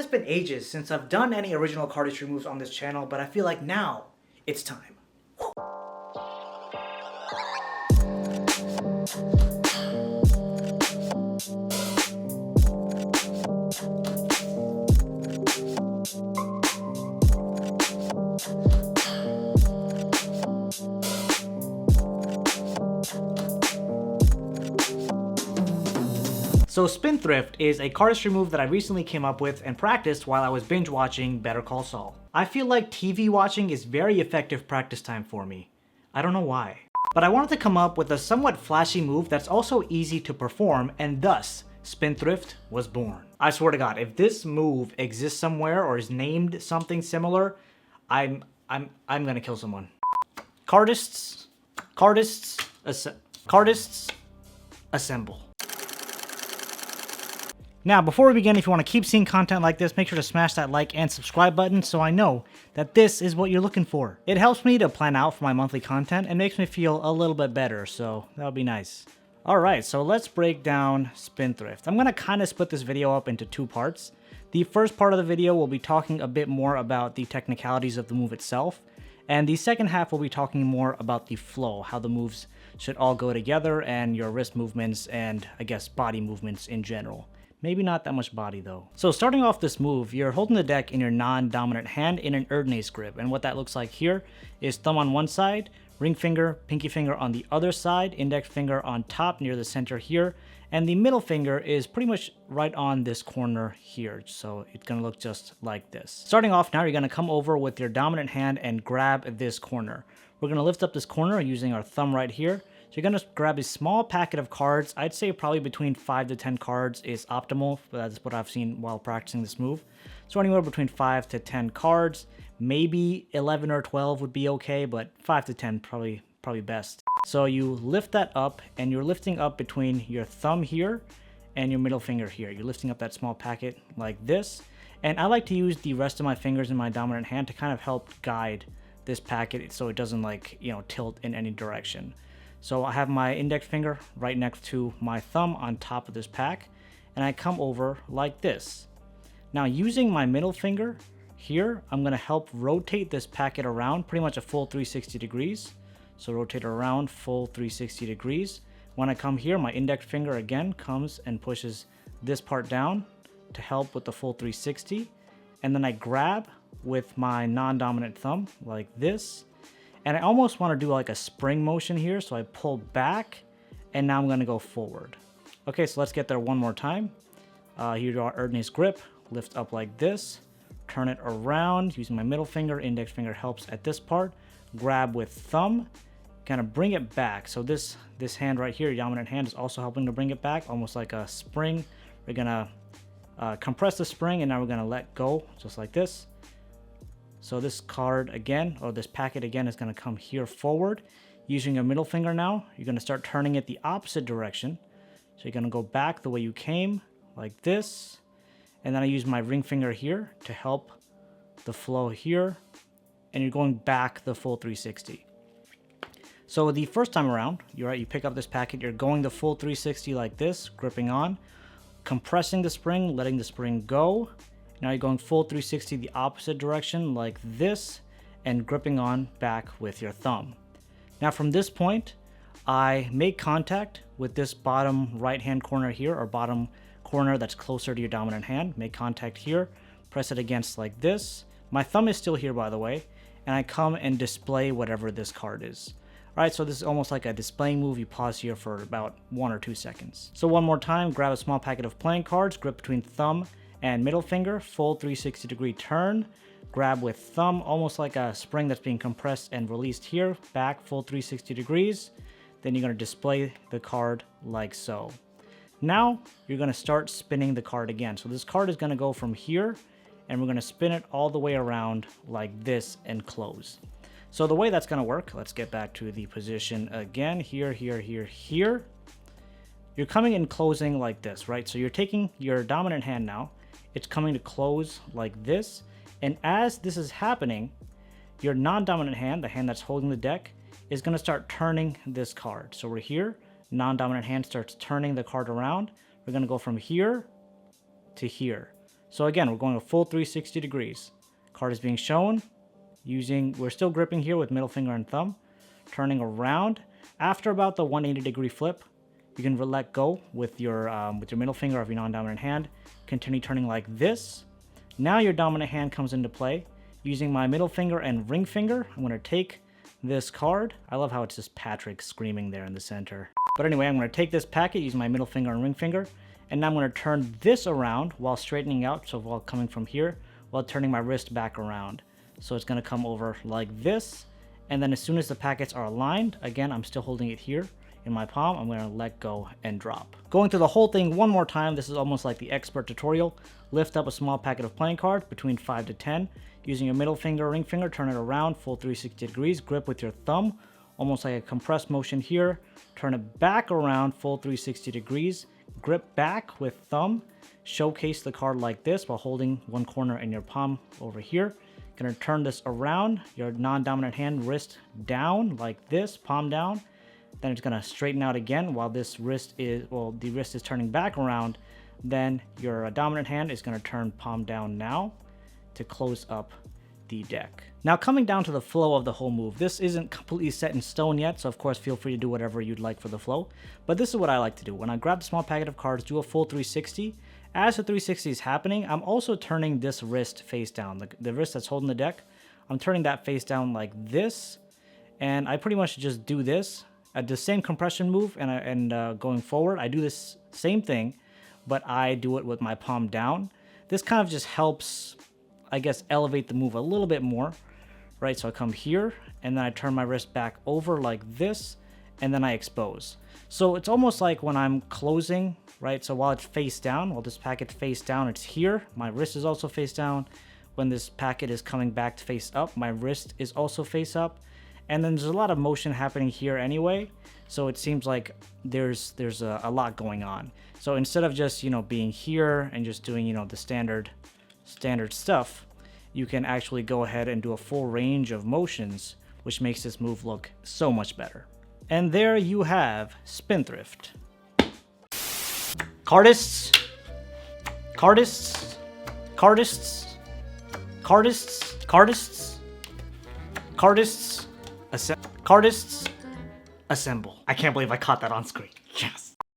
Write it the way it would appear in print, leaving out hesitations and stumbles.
been ages since I've done any original cardistry moves on this channel, but I feel like now it's time. So Spin-Thrift is a cardistry move that I recently came up with and practiced while I was binge watching Better Call Saul. I feel like TV watching is very effective practice time for me. I don't know why. But I wanted to come up with a somewhat flashy move that's also easy to perform, and thus Spin-Thrift was born. I swear to God, if this move exists somewhere or is named something similar, I'm gonna kill someone. Cardists assemble. Now, before we begin, if you want to keep seeing content like this, make sure to smash that like and subscribe button so I know that this is what you're looking for. It helps me to plan out for my monthly content and makes me feel a little bit better, so that would be nice. Alright, so let's break down Spin-Thrift. I'm going to kind of split this video up into two parts. The first part of the video will be talking a bit more about the technicalities of the move itself, and the second half will be talking more about the flow, how the moves should all go together, and your wrist movements and, I guess, body movements in general. Maybe not that much body though. So starting off this move, you're holding the deck in your non-dominant hand in an Erdnase grip, and what that looks like here is thumb on one side, ring finger, pinky finger on the other side, index finger on top near the center here, and the middle finger is pretty much right on this corner here, so it's gonna look just like this. Starting off now, you're gonna come over with your dominant hand and grab this corner. We're gonna lift up this corner using our thumb right here. So you're going to grab a small packet of cards. I'd say probably between 5 to 10 cards is optimal. That's what I've seen while practicing this move. So anywhere between 5 to 10 cards. Maybe 11 or 12 would be okay, but 5 to 10 probably best. So you lift that up, and you're lifting up between your thumb here and your middle finger here. You're lifting up that small packet like this. And I like to use the rest of my fingers in my dominant hand to kind of help guide this packet so it doesn't tilt in any direction. So I have my index finger right next to my thumb on top of this pack, and I come over like this. Now using my middle finger here, I'm going to help rotate this packet around pretty much a full 360 degrees. So rotate around full 360 degrees. When I come here, my index finger again comes and pushes this part down to help with the full 360. And then I grab with my non-dominant thumb like this. And I almost want to do like a spring motion here, so I pull back, and now I'm going to go forward. Okay, so let's get there one more time. Here's our Erdnase grip, lift up like this, turn it around using my middle finger, index finger helps at this part, grab with thumb, kind of bring it back. So this hand right here, your dominant hand, is also helping to bring it back, almost like a spring. We're going to compress the spring, and now we're going to let go, just like this. So this card again, or this packet again, is going to come here forward. Using your middle finger now, you're going to start turning it the opposite direction. So you're going to go back the way you came, like this. And then I use my ring finger here to help the flow here. And you're going back the full 360. So the first time around, you pick up this packet, you're going the full 360 like this, gripping on, compressing the spring, letting the spring go. Now you're going full 360 the opposite direction like this, and gripping on back with your thumb. Now from this point, I make contact with this bottom right hand corner here, or bottom corner that's closer to your dominant hand. Make contact here, press it against like this. My thumb is still here, by the way, and I come and display whatever this card is. Alright, so this is almost like a displaying move. You pause here for about 1 or 2 seconds. So one more time, grab a small packet of playing cards, grip between thumb and middle finger, full 360 degree turn, grab with thumb, almost like a spring that's being compressed and released here, back full 360 degrees. Then you're going to display the card like so. Now you're going to start spinning the card again. So this card is going to go from here, and we're going to spin it all the way around like this and close. So the way that's going to work, let's get back to the position again, here. You're coming and closing like this, right? So you're taking your dominant hand now, it's coming to close like this, and as this is happening, your non-dominant hand, the hand that's holding the deck, is going to start turning this card. So we're here, non-dominant hand starts turning the card around. We're going to go from here to here. So again, we're going a full 360 degrees. Card is being shown using, we're still gripping here with middle finger and thumb, turning around. After about the 180 degree flip, you can let go with your middle finger of your non-dominant hand. Continue turning like this. Now your dominant hand comes into play. Using my middle finger and ring finger, I'm going to take this card. I love how it's just Patrick screaming there in the center. But anyway, I'm going to take this packet using my middle finger and ring finger, and now I'm going to turn this around while straightening out, so while coming from here, while turning my wrist back around. So it's going to come over like this, and then as soon as the packets are aligned, again, I'm still holding it here in my palm, I'm going to let go and drop. Going through the whole thing one more time, this is almost like the expert tutorial. Lift up a small packet of playing cards between 5 to 10. Using your middle finger or ring finger, turn it around, full 360 degrees, grip with your thumb, almost like a compressed motion here. Turn it back around, full 360 degrees, grip back with thumb, showcase the card like this while holding one corner in your palm over here. Gonna turn this around, your non-dominant hand, wrist down like this, palm down. Then it's gonna straighten out again while this wrist is, well, the wrist is turning back around. Then your dominant hand is gonna turn palm down now to close up the deck. Now coming down to the flow of the whole move, this isn't completely set in stone yet, so of course feel free to do whatever you'd like for the flow, but this is what I like to do. When I grab the small packet of cards, do a full 360. As the 360 is happening, I'm also turning this wrist face down. The wrist that's holding the deck, I'm turning that face down like this, and I pretty much just do this at the same compression move, and going forward, I do this same thing, but I do it with my palm down. This kind of just helps, I guess, elevate the move a little bit more, right? So I come here, and then I turn my wrist back over like this, and then I expose. So it's almost like when I'm closing, right? So while it's face down, while this packet face down, it's here. My wrist is also face down. When this packet is coming back to face up, my wrist is also face up. And then there's a lot of motion happening here anyway. So it seems like there's a lot going on. So instead of just, being here and just doing, the standard stuff, you can actually go ahead and do a full range of motions, which makes this move look so much better. And there you have Spendthrift. Cardists, cardists, cardists, cardists, cardists, cardists, cardists, assemble. I can't believe I caught that on screen. Yes.